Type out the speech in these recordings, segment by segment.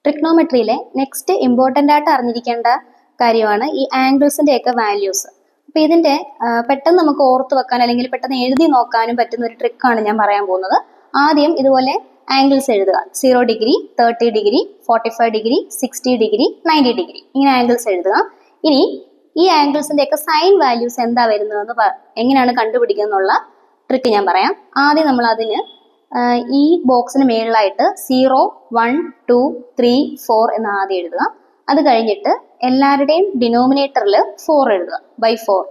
ട്രിഗ്നോമെട്രിയിലെ next important ആയിട്ട് അറിഞ്ഞിരിക്കേണ്ട കാര്യമാണ് ഈ ആംഗിൾസിൻ്റെയൊക്കെ വാല്യൂസ്. അപ്പോൾ ഇതിൻ്റെ പെട്ടെന്ന് നമുക്ക് ഓർത്ത് വെക്കാൻ അല്ലെങ്കിൽ പെട്ടെന്ന് എഴുതി നോക്കാനും പറ്റുന്ന ഒരു ട്രിക്കാണ് ഞാൻ പറയാൻ പോകുന്നത്. ആദ്യം ഇതുപോലെ ആംഗിൾസ് എഴുതുക. 0 degree, 30 degree, 45 degree, 60 degree, 90 degree, ഇങ്ങനെ ആംഗിൾസ് എഴുതുക. ഇനി ഈ ആംഗിൾസിൻ്റെയൊക്കെ സൈൻ വാല്യൂസ് എന്താ വരുന്നതെന്ന് എങ്ങനെയാണ് കണ്ടുപിടിക്കുക എന്നുള്ള ട്രിക്ക് ഞാൻ പറയാം. ആദ്യം നമ്മൾ അതിന് ഈ ബോക്സിന് മേളിലായിട്ട് 0, 1, 2, 3, 4 എന്ന് ആദ്യം എഴുതുക. അത് കഴിഞ്ഞിട്ട് എല്ലാവരുടെയും ഡിനോമിനേറ്ററിൽ 4 എഴുതുക, ബൈ 4.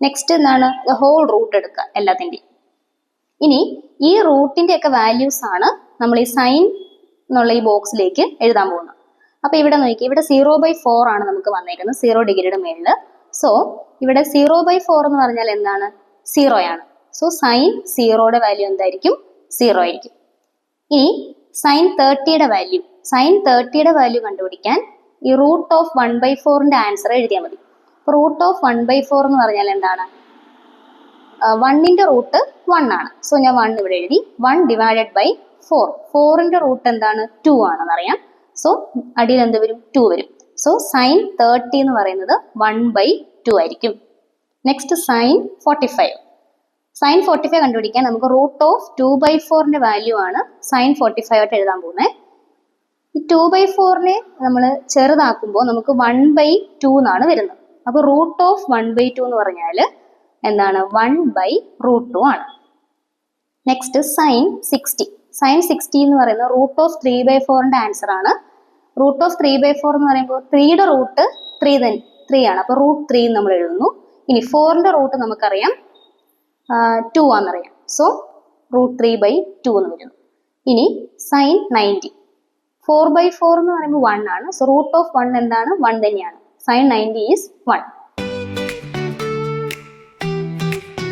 നെക്സ്റ്റ് എന്താണ്, ഹോൾ റൂട്ട് എടുക്കുക എല്ലാത്തിൻ്റെയും. ഇനി ഈ റൂട്ടിൻ്റെ ഒക്കെ വാല്യൂസ് ആണ് നമ്മൾ ഈ സൈൻ എന്നുള്ള ഈ ബോക്സിലേക്ക് എഴുതാൻ പോകുന്നത്. അപ്പോൾ ഇവിടെ നോക്കി, ഇവിടെ 0/4 ആണ് നമുക്ക് വന്നേക്കുന്നത് 0 ഡിഗ്രിയുടെ മേളിൽ. സോ ഇവിടെ 0/4 എന്ന് പറഞ്ഞാൽ എന്താണ്, 0 ആണ്. സോ സൈൻ 0യുടെ വാല്യൂ എന്തായിരിക്കും, 0 ആയിരിക്കും. ഇനി സൈൻ 30യുടെ വാല്യൂ കണ്ടുപിടിക്കാൻ ഈ റൂട്ട് ഓഫ് 1/4ന്റെ ആൻസർ എഴുതിയാൽ മതി. റൂട്ട് ഓഫ് 1/4 എന്ന് പറഞ്ഞാൽ എന്താണ്, 1ന്റെ റൂട്ട് 1 ആണ്. സോ ഞാൻ 1 ഇവിടെ എഴുതി. 1 ഡിവൈഡഡ് ബൈ 4. 4ന്റെ റൂട്ട് എന്താണ്, 2 ആണെന്ന് അറിയാം. സോ അടിയിൽ എന്ത് വരും, 2 വരും. സോ സൈൻ 30 എന്ന് പറയുന്നത് 1/2 ആയിരിക്കും. Next sign 45. സൈൻ 45 കണ്ടുപിടിക്കാൻ നമുക്ക് റൂട്ട് ഓഫ് 2/4ന്റെ വാല്യൂ ആണ് സൈൻ 45 ആയിട്ട് എഴുതാൻ പോകുന്നത്. ഈ 2/4നെ നമ്മൾ ചെറുതാക്കുമ്പോൾ നമുക്ക് 1/2 എന്നാണ് വരുന്നത്. അപ്പോൾ റൂട്ട് ഓഫ് 1/2 എന്ന് പറഞ്ഞാൽ എന്താണ്, 1/√2 ആണ്. Next sign 60. സൈൻ 60 എന്ന് പറയുന്നത് റൂട്ട് ഓഫ് 3/4ന്റെ ആൻസർ ആണ്. റൂട്ട് ഓഫ് 3/4 എന്ന് പറയുമ്പോൾ 3യുടെ റൂട്ട് 3 ആണ്. അപ്പോൾ √3 നമ്മൾ എഴുതുന്നു. ഇനി 4ന്റെ റൂട്ട് നമുക്കറിയാം 2 ആണെന്നറിയാം. സോ √3/2 എന്ന് വരുന്നു. ഇനി സൈൻ 90. 4/4 എന്ന് പറയുമ്പോൾ 1 ആണ്. സോ റൂട്ട് ഓഫ് 1 എന്താണ്, 1 തന്നെയാണ്. Sine 90 is 1.